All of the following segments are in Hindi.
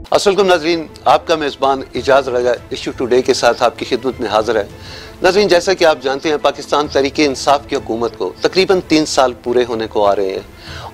अस्सलाम नाज़रीन, आपका मेज़बान इजाज़ रज़ा इशू टुडे के साथ आपकी खिदमत में हाज़िर है। नाज़रीन, जैसा कि आप जानते हैं, पाकिस्तान तहरीक इंसाफ की हुकूमत को तकरीबन 3 साल पूरे होने को आ रहे हैं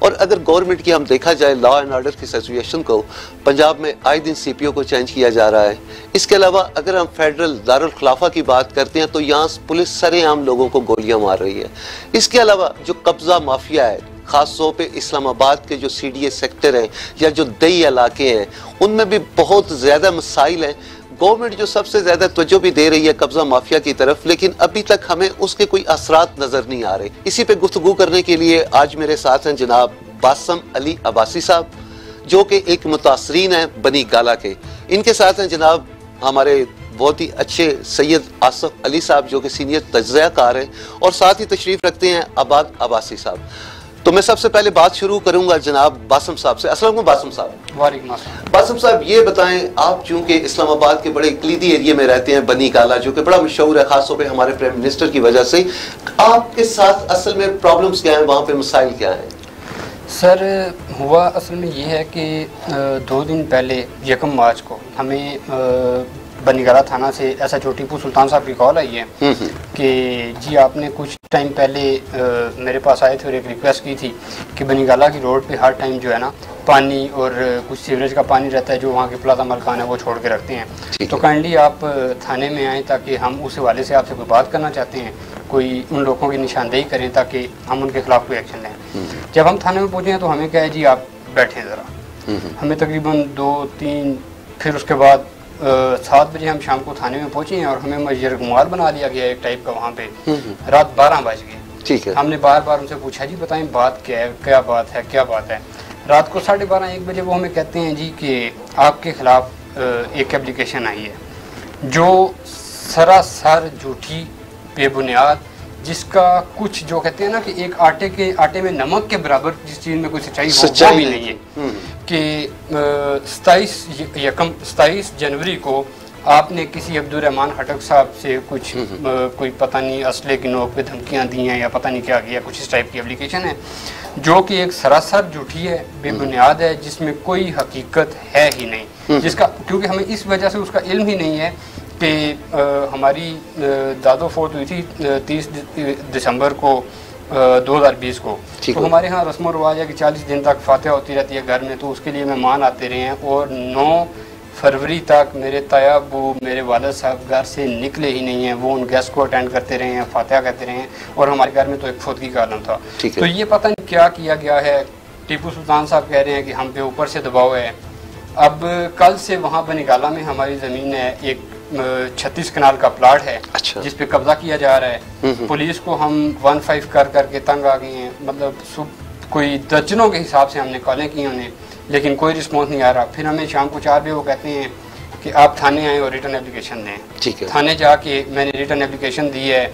और अगर गवर्नमेंट की हम देखा जाए लॉ एंड ऑर्डर की सिचुएशन को, पंजाब में आए दिन CPO को चेंज किया जा रहा है। इसके अलावा अगर हम फेडरल दारुल खिलाफा की बात करते हैं तो यहाँ पुलिस सरेआम लोगों को गोलियां मार रही है। इसके अलावा जो कब्जा माफिया है, खास तौर पे इस्लामाबाद के जो CDA सेक्टर हैं या जो दई इलाके हैं, उनमें भी बहुत ज़्यादा मसाइल हैं। गवर्नमेंट जो सबसे ज़्यादा तवज्जो भी दे रही है कब्जा माफिया की तरफ, लेकिन अभी तक हमें उसके कोई असरात नज़र नहीं आ रहे। इसी पे गुफ्तगू करने के लिए आज मेरे साथ हैं जनाब बासम अली अब्बासी साहब, जो कि एक मुतासरीन हैं बनी गाला के। इनके साथ हैं जनाब हमारे बहुत ही अच्छे सैयद आसफ अली साहब, जो कि सीनियर तज्ज़ियाकार हैं, और साथ ही तशरीफ़ रखते हैं आबाद अब्बासी साहब। तो मैं सबसे पहले बात शुरू करूंगा जनाब बासम साहब से। अस्सलाम वालेकुम बासम साहब। वालेकुम अस्सलाम। बासम साहब, ये बताएं, आप चूंकि इस्लामाबाद के बड़े कलीदी एरिया में रहते हैं, बनी गाला, जो कि बड़ा मशहूर है खासतौर पे हमारे प्राइम मिनिस्टर की वजह से, आपके साथ असल में प्रॉब्लम्स क्या हैं, वहाँ पे मसाइल क्या हैं? सर, हुआ असल में ये है कि 2 दिन पहले 1 मार्च को हमें बनीगाला थाना से SHO टीपू सुल्तान साहब की कॉल आई है कि जी आपने कुछ टाइम पहले मेरे पास आए थे और एक रिक्वेस्ट की थी कि बनीगाला की रोड पे हर टाइम जो है ना पानी और कुछ सीवरेज का पानी रहता है जो वहाँ के प्लाजा मलकान है वो छोड़ के रखते हैं। तो काइंडली आप थाने में आएँ ताकि हम उस हवाले से आपसे कोई बात करना चाहते हैं, कोई उन लोगों की निशानदेही करें ताकि हम उनके खिलाफ कोई एक्शन लें। जब हम थाने में पहुँचे हैं तो हमें क्या है जी आप बैठें ज़रा। हमें तकरीबन 2-3 फिर उसके बाद 7 बजे हम शाम को थाने में पहुंचे हैं और हमें मजरगुमार बना लिया गया एक टाइप का वहाँ पे। रात 12 बज गए। ठीक है। हमने बार बार उनसे पूछा जी बताएं बात क्या है, क्या बात है, क्या बात है। रात को 12:30-1 बजे वो हमें कहते हैं जी कि आपके खिलाफ एक एप्लीकेशन आई है जो सरासर झूठी, बेबुनियाद, जिसका कुछ जो कहते हैं ना कि एक आटे में नमक के बराबर जिस चीज़ में कोई सच्चाई वो भी नहीं है कि 27 जनवरी को आपने किसी अब्दुर्रहमान खटक साहब से कुछ कोई पता नहीं असले की नोक पे धमकियां दी हैं या पता नहीं क्या किया, कुछ इस टाइप की एप्लीकेशन है जो कि एक सरासर झूठी है, बेबुनियाद है, जिसमें कोई हकीकत है ही नहीं, जिसका क्योंकि हमें इस वजह से उसका इल्म ही नहीं है कि हमारी दादो फोर्ट हुई थी 30 दिसंबर को 2020 को। तो हमारे यहाँ रस्म रवाज है कि 40 दिन तक फातिहा होती रहती है घर में, तो उसके लिए मेहमान आते रहे हैं और 9 फरवरी तक मेरे ताया अब्बू, मेरे वालिद साहब घर से निकले ही नहीं हैं। वो उन गेस्ट को अटेंड करते रहे हैं, फातिहा करते रहे हैं और हमारे घर में तो एक फौतगी का आलम था। तो ये पता नहीं क्या किया गया है। टीपू सुल्तान साहब कह रहे हैं कि हम पे ऊपर से दबाव है। अब कल से वहाँ बनीगाला में हमारी ज़मीन है, एक 36 कनाल का प्लाट है। अच्छा। जिस पे कब्जा किया जा रहा है। पुलिस को हम 15 करके तंग आ गए हैं, मतलब कोई दर्जनों के हिसाब से हमने कॉलें की उन्हें, लेकिन कोई रिस्पॉन्स नहीं आ रहा। फिर हमें शाम को 4 बजे वो कहते हैं कि आप थाने आएँ और रिटर्न एप्लीकेशन दें। ठीक है। थाने जाके मैंने रिटर्न एप्लीकेशन दी है,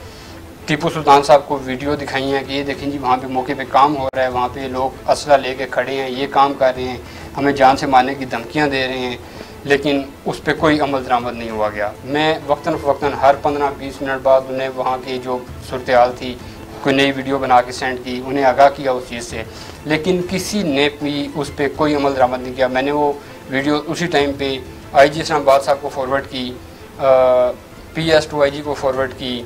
टीपू सुल्तान साहब को वीडियो दिखाई है कि ये देखें जी वहाँ पे मौके पे काम हो रहा है, वहाँ पे लोग असला लेके खड़े हैं, ये काम कर रहे हैं, हमें जान से मारने की धमकियाँ दे रहे हैं, लेकिन उस पर कोई अमल दरामद नहीं हुआ गया। मैं वक्तन फ़वक्तन हर 15-20 मिनट बाद उन्हें वहाँ की जो सूरत हाल थी कोई नई वीडियो बना के सेंड की, उन्हें आगाह किया उस चीज़ से, लेकिन किसी ने भी उस पर कोई अमल दरामद नहीं किया। मैंने वो वीडियो उसी टाइम पे IG इस्लामाबाद साहब को फॉरवर्ड की, PS to IG को फॉरवर्ड की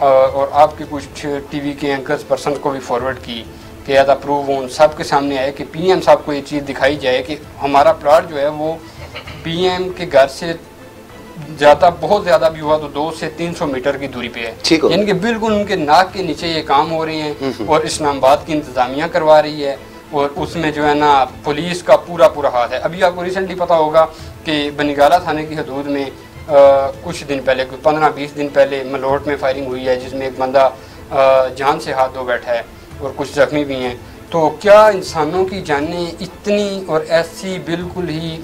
और आपके कुछ TV के एंकर्स पर्सन को भी फॉरवर्ड की कि एज अप्रूव उन सब के सामने आए कि PM साहब को ये चीज़ दिखाई जाए कि हमारा प्लाट जो है वो PM के घर से ज़्यादा, बहुत ज़्यादा भी हुआ तो 200 से 300 मीटर की दूरी पे है। इनके बिल्कुल उनके नाक के नीचे ये काम हो रहे हैं और इस्लामाबाद की इंतज़ामिया करवा रही है और उसमें जो है ना पुलिस का पूरा हाथ है। अभी आपको रिसेंटली पता होगा कि बनीगाला थाने की हदूद में कुछ दिन पहले, 15-20 दिन पहले मलोट में फायरिंग हुई है जिसमें एक बंदा जान से हाथ धो बैठा है और कुछ जख्मी भी हैं। तो क्या इंसानों की जानें इतनी और ऐसी बिल्कुल ही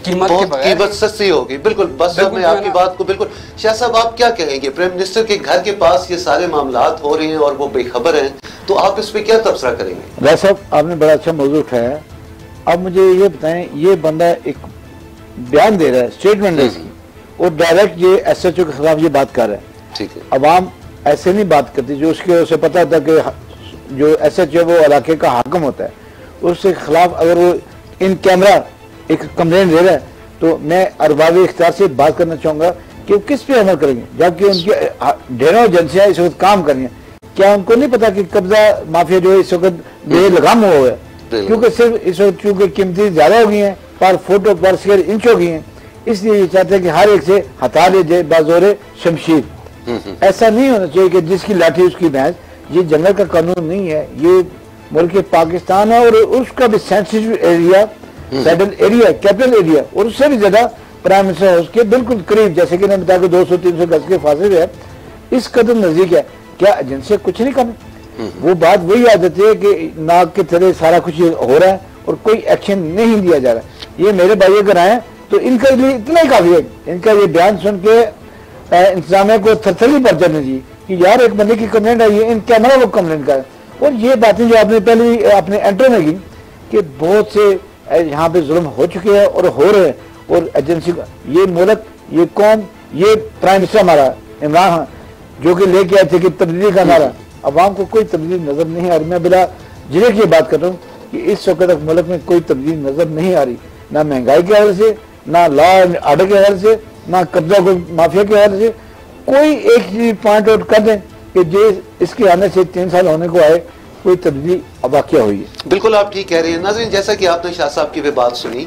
कीमत सस्ती होगी? बिल्कुल, बस मैं आपकी बात को बिल्कुल। शाह साहब, आप क्या कहेंगे? प्राइम मिनिस्टर के घर के पास ये सारे मामलात हो रहे हैं और वो बेखबर हैं, तो आप इस पे क्या तबसरा करेंगे? राय साहब, आपने बड़ा अच्छा मौजूद उठाया। अब मुझे ये बताएं, ये बंदा एक बयान दे रहा है, स्टेटमेंट है इसकी, और डायरेक्ट ये SHO के खिलाफ ये बात कर रहा है। ठीक है। अवाम ऐसे नहीं बात करती, जो उसके उसे पता था कि जो SHO वो इलाके का हाकिम होता है, उसके खिलाफ अगर वो इन कैमरा एक कंप्लेंट दे रहा है, तो मैं अरबाब इख्तियार से बात करना चाहूंगा कि वो किस पे अमल करेंगे, जबकि उनकी ढेरों एजेंसियां इस वक्त काम कर रही हैं। क्या उनको नहीं पता कि कब्जा माफिया जो है इस वक्त बेलगाम हुआ है, क्योंकि सिर्फ इस वक्त चूंकि कीमती ज्यादा हो गई हैं, पर फुट और पर स्क्वायर इंच हो गई हैं, इसलिए ये चाहते हैं कि हर एक से हटा ले जाए बाजोरे शमशीर। ऐसा नहीं होना चाहिए कि जिसकी लाठी उसकी भैंस। ये जंगल का कानून नहीं है, ये मुल्क पाकिस्तान है और उसका भी sensitive area, settle area, capital area, और उससे भी ज्यादा प्राइम मिनिस्टर हाउस के बिल्कुल करीब, जैसे कि मैंने बताया कि 200-300 गज के फासले है, इस कदर नजदीक है। क्या एजेंसियां कुछ नहीं करें? वो बात वही आ जाती है कि नाक के तरह सारा कुछ हो रहा है और कोई एक्शन नहीं लिया जा रहा। ये मेरे भाई अगर आए तो इनके लिए इतना ही काफी है, इनका ये बयान सुन के इंतजामिया को थरथरी पर चलने दी कि यार एक बंदे की कंप्लेंट आई है, इन कैमरा वो कंप्लेंट कर। और ये बातें जो आपने पहले अपने एंटर में की कि बहुत से यहाँ पे जुल्म हो चुके हैं और हो रहे हैं, और एजेंसी ये मुल्क, ये कौम, ये प्राइम मिनिस्टर हमारा इमरान खान जो कि लेके आए थे कि तब्दीली का नारा, अवाम को कोई तब्दीली नजर नहीं आ रही। मैं बिला जिले की बात कर रहा हूँ कि इस वक्त तक मुल्क में कोई तब्दीली नजर नहीं आ रही, ना महंगाई के हवाले से, ना लॉ एंड ऑर्डर के हवाले से, ना कब्जा माफिया के हवाले से। कोई एक चीज पॉइंट आउट कर दें कि जो इसके आने से 3 साल होने को आए कोई तब्दीली वाक़या हुई है। बिल्कुल आप ठीक कह रहे हैं नाज़रीन, जैसा कि आपने शाह साहब की भी बात सुनी,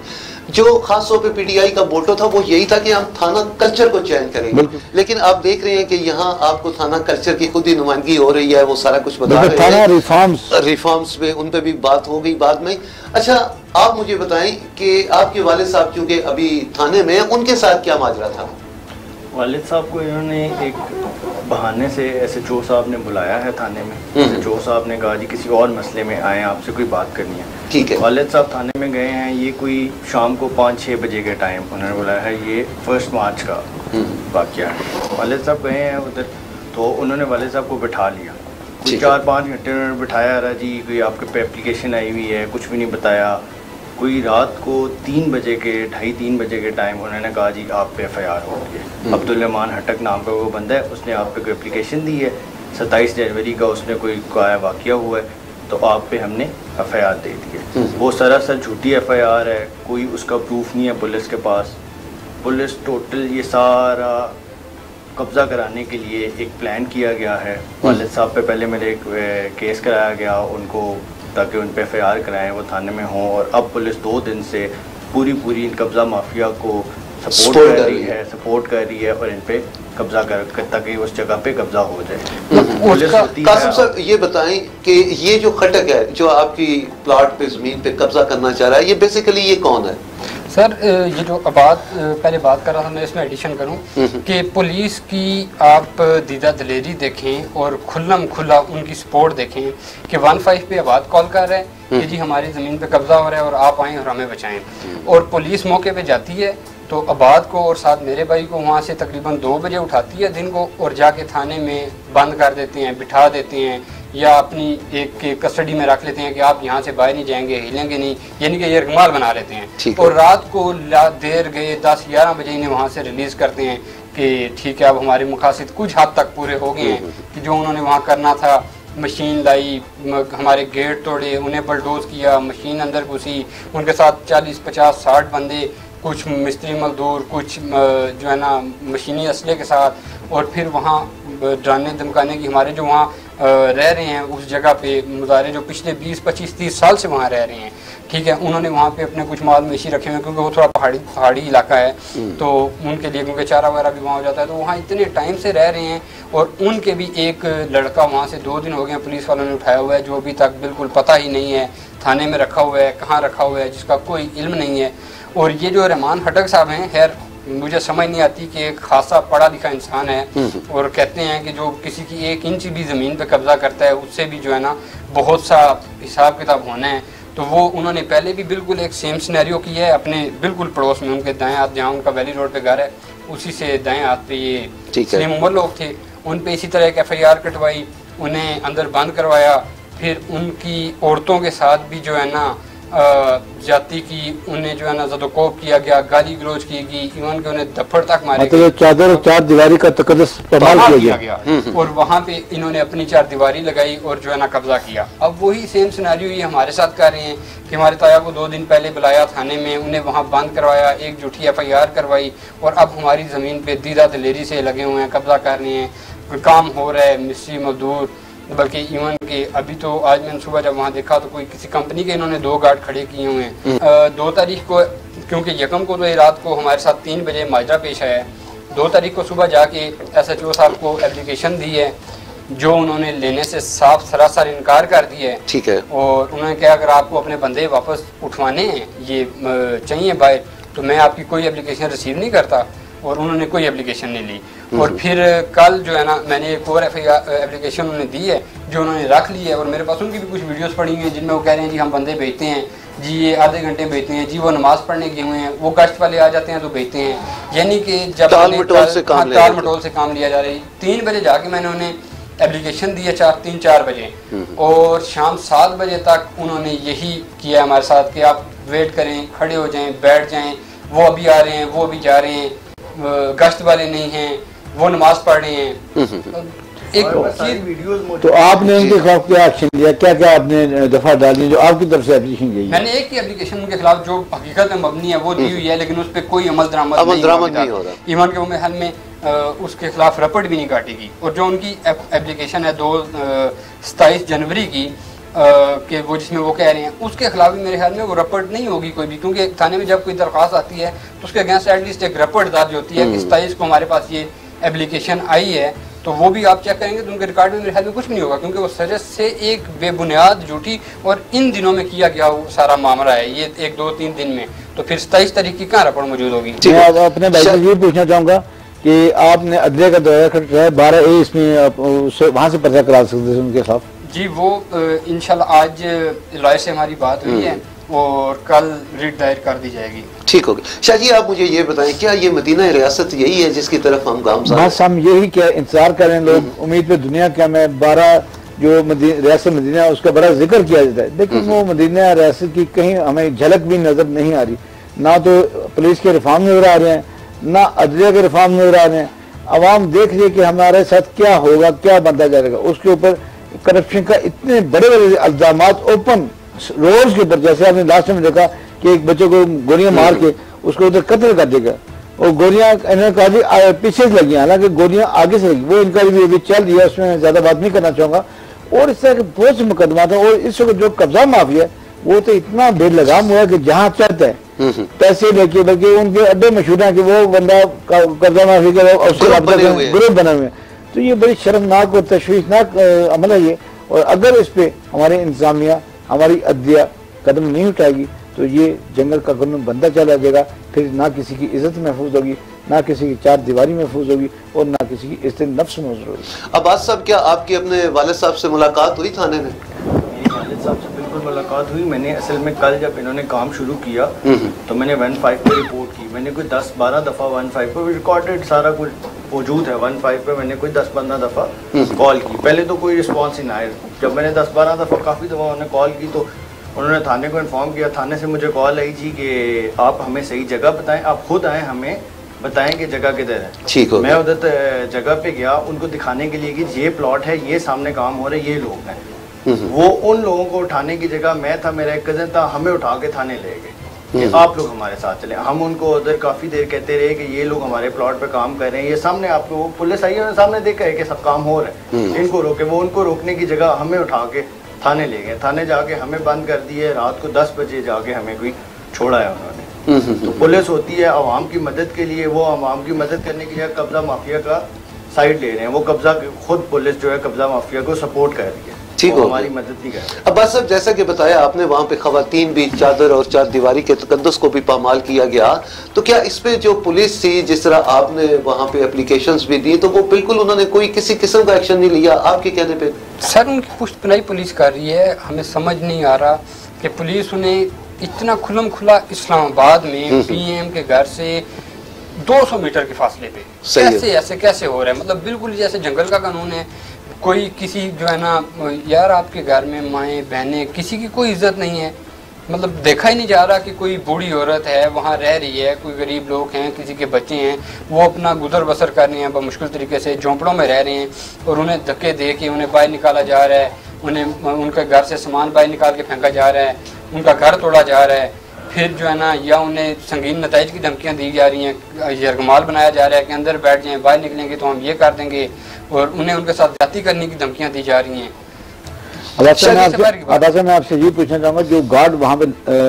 जो खास तौर पे पीटीआई का मोटो था वो यही था कि हम थाना कल्चर को चेंज करेंगे, लेकिन आप देख रहे हैं कि यहाँ आपको थाना कल्चर की खुद ही नुमाइंदगी हो रही है, वो सारा कुछ बता रहे हैं। रिफॉर्म्स पे उन पे भी बात हो गई बाद में। अच्छा, आप मुझे बताएं कि आपके वालिद साहब क्योंकि अभी थाने में, उनके साथ क्या माजरा था? वालिद साहब को इन्होंने एक बहाने से एसएचओ साहब ने बुलाया है थाने में। एसएचओ साहब ने कहा जी किसी और मसले में आए, आपसे कोई बात करनी है। ठीक है। वालिद साहब थाने में गए हैं, ये कोई शाम को 5-6 बजे के टाइम उन्होंने बुलाया है, ये 1 मार्च का वाक़या है। वालिद साहब गए हैं उधर, तो उन्होंने वालिद साहब को बिठा लिया, 4-5 घंटे उन्होंने बिठाया रहा जी, कोई आपके पे एप्लीकेशन आई हुई है, कुछ भी नहीं बताया। कोई रात को 3 बजे के 2:30-3 बजे के टाइम उन्होंने कहा जी आप पे FIR हो गई है। अब्दुल रहमान हटक नाम का वो बंदा है, उसने आप पे कोई एप्लीकेशन दी है, 27 जनवरी का उसने कोई वाक़या हुआ है, तो आप पे हमने FIR दे दी है। वो सरासर झूठी FIR है, कोई उसका प्रूफ नहीं है पुलिस के पास। पुलिस टोटल ये सारा कब्ज़ा कराने के लिए एक प्लान किया गया है। वालिद साहब पे पहले मेरे केस कराया गया उनको, ताकि उन पे FIR कराएं, वो थाने में हों, और अब पुलिस 2 दिन से पूरी इन कब्ज़ा माफिया को सपोर्ट कर रही है और इन पे कब्जा कर ताकि उस जगह पे कब्जा हो जाए। कासिम सर ये बताएं कि ये जो खटक है जो आपकी प्लॉट पे ज़मीन पे कब्जा करना चाह रहा है, ये बेसिकली ये कौन है? सर ये जो आबाद पहले बात कर रहा था, मैं इसमें एडिशन करूं कि पुलिस की आप दीदा दलेरी देखें और खुला उनकी सपोर्ट देखें कि 15 पे आबाद कॉल कर रहे हैं कि जी हमारी ज़मीन पे कब्जा हो रहा है और आप आएँ और हमें बचाएं, और पुलिस मौके पे जाती है तो आबाद को और साथ मेरे भाई को वहाँ से तकरीबन 2 बजे उठाती है दिन को और जाके थाने में बंद कर देते हैं, बिठा देते हैं, या अपनी एक कस्टडी में रख लेते हैं कि आप यहाँ से बाहर नहीं जाएंगे, हिलेंगे नहीं, यानी कि ये रगमाल बना लेते हैं। और रात को देर गए 10-11 बजे इन्हें वहाँ से रिलीज़ करते हैं कि ठीक है अब हमारे मकासद कुछ हद तक पूरे हो गए हैं कि जो उन्होंने वहाँ करना था। मशीन लाई, हमारे गेट तोड़े, उन्हें बलडोज किया, मशीन अंदर घुसी, उनके साथ 40-50-60 बंदे, कुछ मिस्त्री मजदूर, कुछ जो है ना मशीनी असले के साथ, और फिर वहाँ डराने धमकाने की हमारे जो वहाँ रह रहे हैं उस जगह पे मुजारे जो पिछले 20-25-30 साल से वहाँ रह रहे हैं, ठीक है, उन्होंने वहाँ पे अपने कुछ माल मवेशी रखे हुए क्योंकि वो थोड़ा पहाड़ी इलाका है, तो उनके लिए क्योंकि चारा वगैरह भी वहाँ हो जाता है, तो वहाँ इतने टाइम से रह रहे हैं। और उनके भी एक लड़का वहाँ से 2 दिन हो गए पुलिस वालों ने उठाया हुआ है, जो अभी तक बिल्कुल पता ही नहीं है थाने में रखा हुआ है, कहाँ रखा हुआ है, जिसका कोई इल्म नहीं है। और ये जो रहमान हटक साहब हैं, खैर मुझे समझ नहीं आती कि एक खासा पढ़ा लिखा इंसान है और कहते हैं कि जो किसी की 1 इंच भी ज़मीन पे कब्जा करता है उससे भी जो है ना बहुत सा हिसाब किताब होना है। तो वो उन्होंने पहले भी बिल्कुल एक सेम सिनेरियो की है अपने बिल्कुल पड़ोस में, उनके दाएं हाथ जहाँ उनका वैली रोड पे घर है उसी से दाएं हाथ पे ये सलीम उमर लोग थे, उन पे इसी तरह एक FIR कटवाई, उन्हें अंदर बंद करवाया, फिर उनकी औरतों के साथ भी जो है ना ज्यादती की, उन्हें जो है ना ज़दोकोब किया गया, गाली गलोच की गई, इवन के उन्हें दफड़ तक मारे मतलब चादर और चार दीवारी का तकद्दुस पामाल किया गया। और वहाँ पे इन्होंने अपनी चार दीवारी लगाई और जो है ना कब्जा किया। अब वही सेम सिनेरियो ये हमारे साथ कर रहे हैं कि हमारे ताया को 2 दिन पहले बुलाया थाने में, उन्हें वहाँ बंद करवाया, एक झूठी FIR करवाई और अब हमारी ज़मीन पे दीदा दलेरी से लगे हुए हैं, कब्जा कर रहे हैं, काम हो रहा है, मिस्त्री मजदूर, बल्कि इवन के अभी तो आज मैंने सुबह जब वहाँ देखा तो कोई किसी कंपनी के इन्होंने 2 गार्ड खड़े किए हुए हैं। 2 तारीख को, क्योंकि यकम को तो रात को हमारे साथ 3 बजे माजरा पेश आया है, 2 तारीख को सुबह जाके SHO साहब को एप्लीकेशन दी है, जो उन्होंने लेने से साफ सरासर इनकार कर दिया है। ठीक है। और उन्होंने कहा अगर आपको अपने बंदे वापस उठवाने हैं, ये चाहिए बाहर, तो मैं आपकी कोई एप्लीकेशन रिसीव नहीं करता। और उन्होंने कोई एप्लीकेशन नहीं ली। और फिर कल जो है ना मैंने एक और एप्लीकेशन उन्हें दी है जो उन्होंने रख ली है, और मेरे पास उनकी भी कुछ वीडियोस पड़ी हुई हैं जिनमें वो कह रहे हैं जी हम बंदे भेजते हैं जी, ये आधे घंटे भेजते हैं जी, वो नमाज पढ़ने गए हुए हैं, वो गश्त वाले आ जाते हैं तो भेजते हैं। यानी कि जब टाल मटोल से काम लिया जा रहा है। 3 बजे जाके मैंने उन्हें एप्लीकेशन दी है, 3-4 बजे, और शाम 7 बजे तक उन्होंने यही किया हमारे साथ कि आप वेट करें, खड़े हो जाएं, बैठ जाएं, वो अभी आ रहे हैं, वो अभी जा रहे हैं, गश्त वाले नहीं हैं, वो नमाज पढ़ रहे हैं। एक तो आपने उनके खिलाफ क्या एक्शन लिया, क्या क्या आपने दफा डाली जो आपकी तरफ से एप्लीकेशन गई? मैंने एक ही एप्लीकेशन उनके खिलाफ जो हकीकत में मबनी है वो दी हुई है, लेकिन उस पर कोई अमल दरामद नहीं हो रहा। ईमान के महल में उसके खिलाफ रपट भी नहीं काटेगी। और जो उनकी एप्लीकेशन है 27 जनवरी की कि वो जिसमें वो कह रहे हैं, उसके खिलाफ भी मेरे ख्याल में वो रपट नहीं होगी कोई भी, क्योंकि थाने में जब कोई दरख्वास्त आती है तो उसके अगेंस्ट एटलीस्ट एक रपट दर्ज होती है कि 27 को हमारे पास ये एप्लीकेशन आई है। तो वो भी आप चेक करेंगे तो उनके रिकॉर्ड में मेरे ख्याल में कुछ नहीं होगा, क्योंकि वो सजत से एक बेबुनियाद झूठी और इन दिनों में किया गया वो सारा मामला है, ये 1-2-3 दिन में। तो फिर 27 तारीख की कहाँ रपट मौजूद होगी? मैं अपने भाई से ये पूछना चाहूँगा कि आपने अदलिया का दौरा कर 12A इसमें वहाँ से पर्चा करा सकते थे उनके खिलाफ? जी, वो इंशाल्लाह आज लॉयर से हमारी बात हुई है और कल रिट दायर कर दी जाएगी। ठीक हो गया। शाह जी आप मुझे ये बताएं, क्या ये मदीना रियासत यही है जिसकी तरफ हम गामज़द? बस हम यही क्या इंतजार करें लोग, उम्मीद पे दुनिया क्या में 12 जो रियासत मदीना है उसका बड़ा जिक्र किया जाता है, लेकिन वो मदीना रियासत की कहीं हमें झलक भी नजर नहीं आ रही। ना तो पुलिस के रिफॉर्म नजर आ रहे हैं, ना अदलिया के रिफॉर्म नजर आ रहे हैं। अवाम देख रही है कि हमारे साथ क्या होगा, क्या बनता जाएगा। उसके ऊपर करप्शन का इतने बड़े बड़े इल्जामात ओपन रोड के ऊपर, जैसे आपने लास्ट में देखा कि एक बच्चे को गोलियां मार के उसको उधर कत्ल कर देगा, और गोलियां इन्होंने कहा जी पीछे से लगी, हालांकि गोलियां आगे से लगी। वो इंक्वायरी भी अभी चल रही है, उसमें ज्यादा बात नहीं करना चाहूंगा। और इस तरह के बहुत से मुकदमा था। और इस वक्त जो कब्जा माफिया वो तो इतना बेलगाम हुआ कि जहाँ चाहता है पैसे लेके, बल्कि उनके अड्डे मशहूर है कि वो बंदा कब्जा माफी का ग्रुप बने हुए। तो ये बड़ी शर्मनाक और तशवीशनाक अमल है ये। और अगर इस पे हमारी इंतजामिया, हमारी अदलिया कदम नहीं उठाएगी तो ये जंगल का कानून बनता चला जाएगा। फिर ना किसी की इज्जत महफूज होगी, ना किसी की चार दीवारी महफूज होगी, और ना किसी की इज्जत नफ्स महफूज होगी। अब्बास साहब, क्या आपकी अपने वालिद साहब से मुलाकात हुई थाने में? वालिद साहब से बिल्कुल मुलाकात हुई। मैंने असल में कल जब इन्होंने काम शुरू किया तो मैंने 15 पे रिपोर्ट की। मैंने कोई 10-12 दफ़ा 15 पे रिकॉर्डेड सारा कुछ मौजूद है। 15 पे मैंने कोई 10-15 दफ़ा कॉल की। पहले तो कोई रिस्पॉन्स ही ना आया। जब मैंने 10-12 दफ़ा काफ़ी दफ़ा उन्होंने कॉल की तो उन्होंने थाने को इन्फॉर्म किया। थाने से मुझे कॉल आई थी कि आप हमें सही जगह बताएं, आप खुद आएँ हमें बताएं कि जगह किधर है। ठीक हो। मैं उधर जगह पे गया उनको दिखाने के लिए कि ये प्लॉट है, ये सामने काम हो रहा है, ये लोग हैं। वो उन लोगों को उठाने की जगह मैं था, मेरा एक कज़न था, हमें उठा के थाने ले गए कि आप लोग हमारे साथ चले। हम उनको उधर काफ़ी देर कहते रहे कि ये लोग हमारे प्लॉट पे काम कर रहे हैं, ये सामने आपको वो पुलिस आई है, सामने देखा है कि सब काम हो रहा है, इनको रोके। वो उनको रोकने की जगह हमें उठा के थाने ले गए। थाने जाके हमें बंद कर दिए। रात को 10 बजे जाके हमें कोई छोड़ा है उन्होंने। तो पुलिस होती है अवाम की मदद के लिए, वो अवाम की मदद करने के लिए कब्जा माफिया का साइड ले रहे हैं। वो कब्जा खुद पुलिस जो है कब्जा माफिया को सपोर्ट कर रही है। ठीक हो, हमारी मदद नहीं कर रही। अब्बास साहब, जैसा कि बताया आपने वहाँ पे खवातीन भी चादर और चार दीवारी के तकद्दुस को भी पामाल किया गया, तो क्या इस पे जो पुलिस थी, जिस तरह आपने वहाँ पे एप्लीकेशंस भी दी, तो वो बिल्कुल उन्होंने कोई किसी किस्म का एक्शन नहीं लिया आपके कहने पे? सर, उनकी पुश्तपनाही पुलिस कर रही है। हमें समझ नहीं आ रहा कि पुलिस उन्हें इतना खुल्लम खुला इस्लामाबाद में PM के घर से 200 मीटर के फासले पे कैसे ऐसे कैसे हो रहा है? मतलब बिल्कुल जैसे जंगल का कानून है। कोई किसी जो है ना, यार आपके घर में माएँ बहनें, किसी की कोई इज्जत नहीं है। मतलब देखा ही नहीं जा रहा कि कोई बूढ़ी औरत है वहाँ रह रही है, कोई गरीब लोग हैं, किसी के बच्चे हैं, वो अपना गुजर बसर कर रहे हैं बमुश्किल तरीके से, झोंपड़ों में रह रहे हैं और उन्हें धक्के दे के उन्हें बाहर निकाला जा रहा है, उन्हें उनके घर से सामान बाहर निकाल के फेंका जा रहा है, उनका घर तोड़ा जा रहा है, फिर जो है ना या उन्हें संगीन नताइज की धमकियाँ दी जा रही हैं, यरगमाल बनाया जा रहा है कि अंदर बैठ जाएँ, बाहर निकलेंगे तो हम ये कर देंगे, और उन्हें उनके साथ जाति करने की धमकियाँ दी जा रही हैं। मैं आपसे ये पूछना चाहूँगा, जो गार्ड वहाँ पे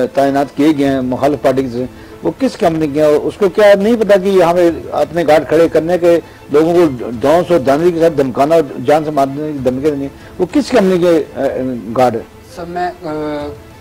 तैनात किए गए हैं मुखालिफ पार्टी से, वो किस कंपनी के हैं? उसको क्या नहीं पता कि यहाँ पे अपने गार्ड खड़े करने के लोगों को डॉन्स और दानवी के साथ धमकाना और जान से मारने की धमकी देनी, वो किस कंपनी के गार्ड है? सर मैं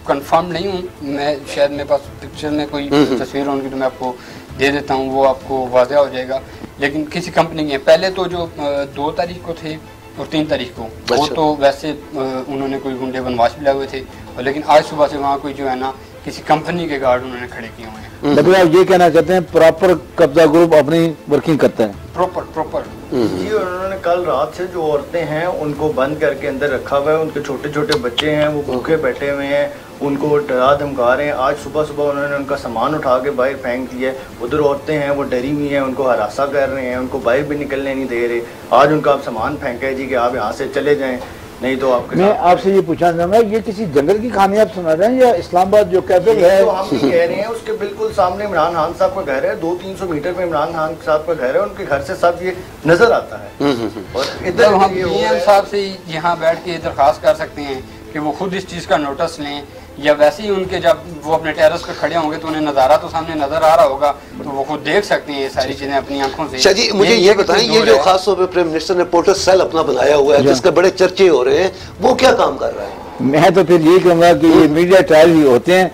कंफर्म नहीं हूँ, मैं शायद मेरे पास पिक्चर में कोई तस्वीर होंगी तो मैं आपको दे देता हूँ, वो आपको वाज़ेह हो जाएगा, लेकिन किसी कंपनी के हैं। पहले तो जो 2 तारीख को थे और 3 तारीख को, वो तो वैसे उन्होंने कोई गुंडे बनवास भी लगे हुए थे, और लेकिन आज सुबह से वहाँ कोई जो है ना किसी कंपनी के गार्ड उन्होंने खड़े किए हुए हैं। मतलब आप ये कहना चाहते हैं प्रॉपर कब्जा ग्रुप अपनी वर्किंग करता है? प्रॉपर जी, उन्होंने कल रात से जो औरतें हैं उनको बंद करके अंदर रखा हुआ है, उनके छोटे छोटे बच्चे हैं वो भूखे बैठे हुए हैं, उनको डरा धमका रहे हैं। आज सुबह सुबह उन्होंने उनका सामान उठा के बाहर फेंक दिया। उधर औरतें हैं वो डरी हुई हैं, उनको हरासा कर रहे हैं, उनको बाहर भी निकलने नहीं दे रहे। आज उनका आप सामान फेंका जी कि आप यहाँ से चले जाएं, नहीं तो आपके। मैं आपसे ये पूछना चाहूँगा, ये किसी जंगल की कहानी आप सुना रहे हैं या इस्लामाबाद जो कैपिटल है? तो हम भी कह रहे हैं उसके बिल्कुल सामने इमरान खान साहब का घर है, 200-300 मीटर में इमरान खान साहब का घर है, उनके घर से सब ये नजर आता है। और इधर हम पीएम साहब से यहाँ बैठ के दरखास्त कर सकते हैं कि वो खुद इस चीज़ का नोटिस लें, या वैसे ही उनके जब वो अपने टेरेस पे खड़े होंगे तो उन्हें नज़ारा तो सामने नजर आ रहा होगा, तो वो खुद देख सकते हैं ये सारी चीजें अपनी आंखों से। शाह जी मुझे ये बताएं, ये जो खास तौर पे प्राइम मिनिस्टर ने पोर्टल सेल अपना बनाया हुआ है जिसके बड़े चर्चे हो रहे हैं, वो क्या काम कर रहा है? मैं तो फिर यही कहूँगा कि ये मीडिया ट्रायल ही होते हैं,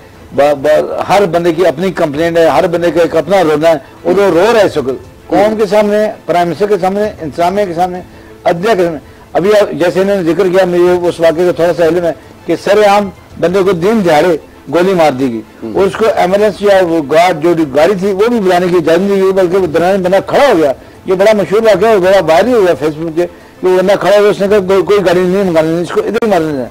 हर बंदे की अपनी कंप्लेंट है, हर बंदे का एक अपना रोना है, और वो रो रहा है इस वक्त कौम के सामने, प्राइम मिनिस्टर के सामने, इंतजामिया के सामने, अध्यक्ष के सामने। अभी जैसे इन्होंने जिक्र किया, मुझे उस वाक़े का थोड़ा सा इल्म है कि सरेआम बंदे को दिन दिहाड़े गोली मार दी गई, और उसको एम्बुलेंस या वो गार्ड जो गाड़ी थी वो भी बुलाने की इजाजत नहीं हुई, बल्कि वो दरमियान बंदा खड़ा हो गया। ये बड़ा मशहूर वाक़या है, बड़ा वायरल हो गया फेसबुक पे कि वो बंदा खड़ा हो गया, उसने कहा कोई गाड़ी नहीं मंगानी, इसको इधर ही मारने दें।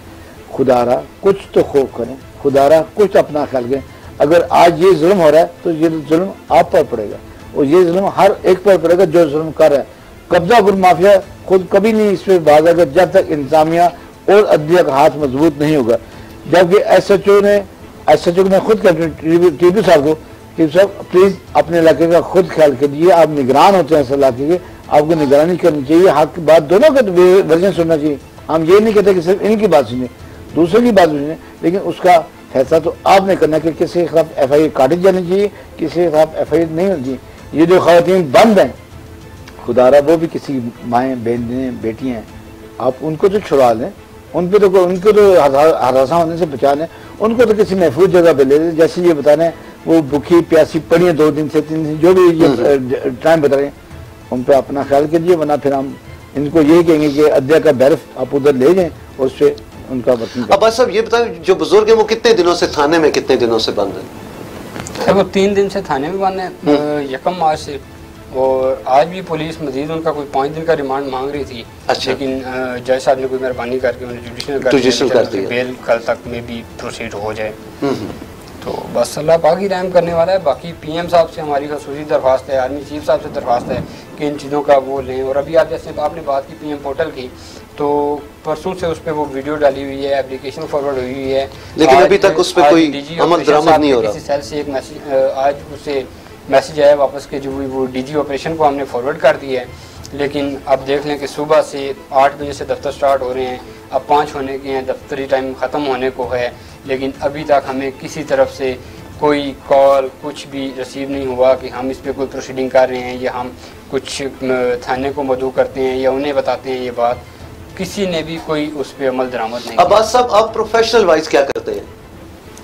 खुदारा कुछ तो खौफ करें, खुदारा कुछ अपना ख्याल करें। अगर आज ये जुल्म हो रहा है तो ये जुल्म आप पर पड़ेगा, और ये जुल्म हर एक पर पड़ेगा जो जुल्म कर रहा है। कब्जा गुर माफिया खुद कभी नहीं इस पर बाज आएगा जब तक इंतजामिया और अदलिया का हाथ मजबूत नहीं होगा। जबकि SHO ने खुद कहते टीपी साहब को, टीपी साहब प्लीज अपने इलाके का खुद ख्याल कीजिए, आप निगरान होते हैं इस इलाके के, आपको निगरानी करनी चाहिए, हक की बात दोनों का वर्जन सुनना चाहिए। हम ये नहीं कहते कि सिर्फ इनकी बात सुनिए, दूसरे की बात सुनिए, लेकिन उसका फैसला तो आपने करना कि किसी के खिलाफ FIR काटी जानी चाहिए, किसी के खिलाफ FIR नहीं होनी चाहिए। ये जो खवातीन बंद हैं, खुदारा वो भी किसी माएँ बहनें बेटियाँ हैं, आप उनको तो छुड़ा लें, उनको तो हरासा होने से बचा लें, उनको तो किसी महफूज जगह पे ले लें। जैसे ये बता रहे हैं वो भूखी प्यासी पड़ी है 2 दिन से 3 दिन, जो भी ये टाइम बता रहे हैं, उन पर अपना ख्याल कीजिए, वरना फिर हम इनको यही कहेंगे कि अध्यक्ष का बैरफ आप उधर ले जाएं और उससे उनका वर्किंग। अब बस अब ये बताएं, जो बुजुर्ग है वो कितने दिनों से थाने में, कितने दिनों से बंद है? वो 3 दिन से थाने में बंद है, 1 मार्च से, और आज भी पुलिस मजीद उनका कोई 5 दिन का रिमांड मांग रही थी। अच्छा। लेकिन जज साहब ने कोई मेहरबानी करके उन्हें जुडिशल कर दिया, बेल कल तक में भी प्रोसीड हो जाए। तो बस अल्लाह पाक ही रहम करने वाला है। बाकी PM साहब से हमारी खसूसी दरख्वास्त है, आर्मी चीफ साहब से दरख्वास्त है कि इन चीज़ों का वो लें। और अभी आप जैसे आपने बात की PM पोर्टल की, तो परसों से उस पर वो वीडियो डाली हुई है, एप्लीकेशन फॉरवर्ड हुई है, लेकिन अभी तक उस पर कोई अमल दरामद नहीं हो रहा। किसी सेल से एक मैसेज आज उससे मैसेज आया वापस के, जो वो DG ऑपरेशन को हमने फॉरवर्ड कर दिया है। लेकिन अब देख लें कि सुबह से 8 बजे से दफ्तर स्टार्ट हो रहे हैं, अब 5 होने के हैं, दफ्तरी टाइम ख़त्म होने को है, लेकिन अभी तक हमें किसी तरफ से कोई कॉल कुछ भी रिसीव नहीं हुआ कि हम इस पर कोई प्रोसीडिंग कर रहे हैं, या हम कुछ थाने को मदऊ करते हैं या उन्हें बताते हैं ये बात। किसी ने भी कोई उस पर अमल दरामद नहीं। अब्बास साहब, आप प्रोफेशनल वाइज क्या करते हैं?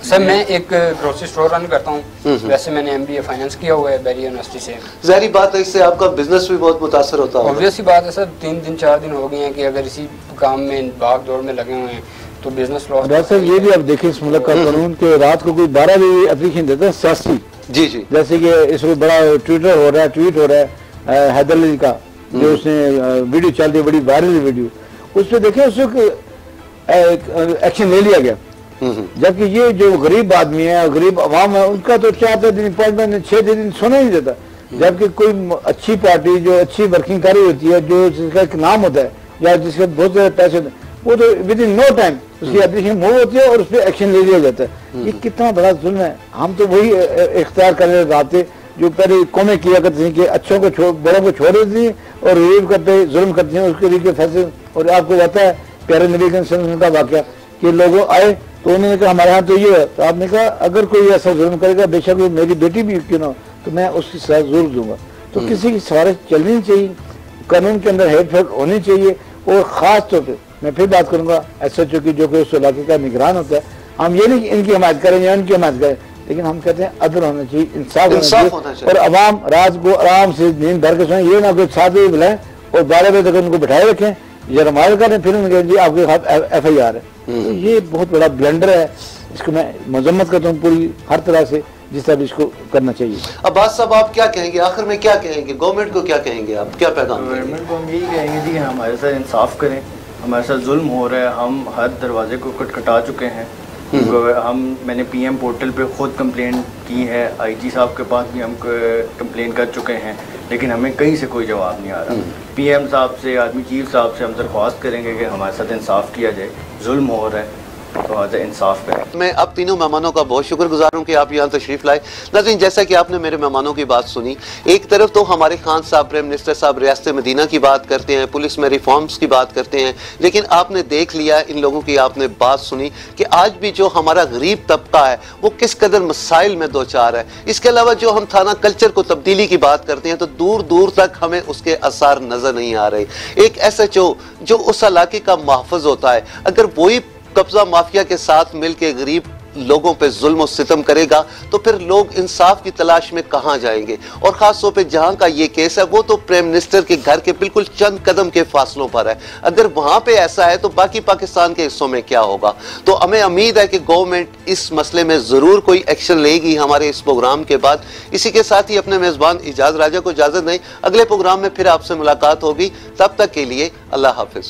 सर मैं एक ग्रोसरी स्टोर रन करता हूँ। वैसे मैंने MBA फाइनेंस किया हुआ है बैरी यूनिवर्सिटी से। जाहिर बात है इससे आपका बिजनेस भी बहुत मुतासर होता है। ऑब्वियस ही बात है सर, 3 दिन 4 दिन हो गए हैं कि अगर इसी काम में भाग दौड़ में लगे हुए हैं तो बिजनेस लॉस। सर ये भी आप देखें इस मुल्क का कानून के रात को कोई 12 बजे एप्लीकेशन देते हैं सियासी। जी जी, जैसे कि इसमें बड़ा ट्वीट हो रहा है हैदर अली का, जो उसने वीडियो चल रही है, बड़ी वायरल वीडियो, उस पर देखें उसको एक्शन ले लिया गया। जबकि ये जो गरीब आदमी है, गरीब अवाम है, उनका तो 4 दिन 5 दिन 6 दिन सोना नहीं देता। जबकि कोई अच्छी पार्टी जो अच्छी वर्किंग कर रही होती है, जो जिसका एक नाम होता है या जिसके बहुत सारे पैसे होते हैं, वो तो विद इन नो टाइम उसकी एप्लीकेशन मूव होती है और उस पर एक्शन ले लिया जाता है। ये कितना बड़ा जुल्म है। हम तो वही इख्तियार करने लगाते जो पहले कौमें किया करती थी कि अच्छों को बड़ों को छोड़ देती थी और रिलीव करते जुल्म करती हैं, उसके लिए फैसले। और आपको पता है प्यारे नबी का वाक़या कि लोगों आए तो उन्होंने कहा हमारे यहाँ तो ये है, तो आपने कहा अगर कोई ऐसा जुल्म करेगा, बेशक वो मेरी बेटी भी क्यों ना हो, तो मैं उसकी सजा जरूर दूंगा। तो किसी की सिफारिश चलनी नहीं चाहिए, कानून के अंदर हेड फेड होनी चाहिए। और ख़ास तौर पर मैं फिर बात करूँगा SHO की, जो कि उस इलाके का निगरान होता है। हम ये नहीं कि इनकी हिमायत करें या इनकी हिमायत करें, लेकिन हम कहते हैं अदल होना चाहिए, इंसाफ होना चाहिए। और अवाम रात को आराम से नींद भर के सोएं। ये ना कोई 7 बजे बुलाएं और 12 बजे तक उनको बैठाए रखें, जरमाल करें, फिर उन्हें जी आपके खिलाफ FIR है। तो ये बहुत बड़ा ब्लंडर है, इसको मैं मजम्मत करता हूँ पूरी हर तरह से, जिस तरह इसको करना चाहिए। अब्बास साहब आप क्या कहेंगे, आखिर में क्या कहेंगे, गवर्नमेंट को क्या कहेंगे, आप क्या पैगाम? गवर्नमेंट को हम यही कहेंगे जी हमारे साथ इंसाफ करें, हमारे साथ जुल्म हो रहा है, हम हर दरवाजे को खटखटा चुके हैं। मैंने PM पोर्टल पे खुद कंप्लेंट की है, IG साहब के पास भी हम कंप्लेंट कर चुके हैं, लेकिन हमें कहीं से कोई जवाब नहीं आ रहा। PM साहब से, आर्मी चीफ साहब से हम दरख्वास्त करेंगे कि हमारे साथ इंसाफ किया जाए, जुल्म हो रहा है तो आज इंसाफ करें। मैं अब तीनों मेहमानों का बहुत शुक्रगुजार हूं कि आप यहाँ तशरीफ लाए। नाज़रीन, जैसा कि आपने मेरे मेहमानों की बात सुनी, एक तरफ तो हमारे खान साहब, प्राइम मिनिस्टर साहब रियासत मदीना की बात करते हैं, पुलिस में रिफॉर्म्स की बात करते हैं, लेकिन आपने देख लिया, इन लोगों की आपने बात सुनी कि आज भी जो हमारा गरीब तबका है वो किस कदर मसाइल में दो चार है। इसके अलावा जो हम थाना कल्चर को तब्दीली की बात करते हैं तो दूर दूर तक हमें उसके असर नजर नहीं आ रहे। एक SHO जो उस इलाके का महफूज होता है, अगर वही कब्जा माफिया के साथ मिलकर गरीब लोगों पे जुल्म और सितम करेगा तो फिर लोग इंसाफ की तलाश में कहां जाएंगे। और खास तौर पे जहां का ये केस है वो तो प्राइम मिनिस्टर के घर के बिल्कुल चंद कदम के फासलों पर है। अगर वहां पे ऐसा है तो बाकी पाकिस्तान के हिस्सों में क्या होगा। तो हमें उम्मीद है कि गवर्नमेंट इस मसले में जरूर कोई एक्शन लेगी हमारे इस प्रोग्राम के बाद। इसी के साथ ही अपने मेजबान इजाज राजा को इजाजत दें, अगले प्रोग्राम में फिर आपसे मुलाकात होगी। तब तक के लिए अल्लाह हाफिज।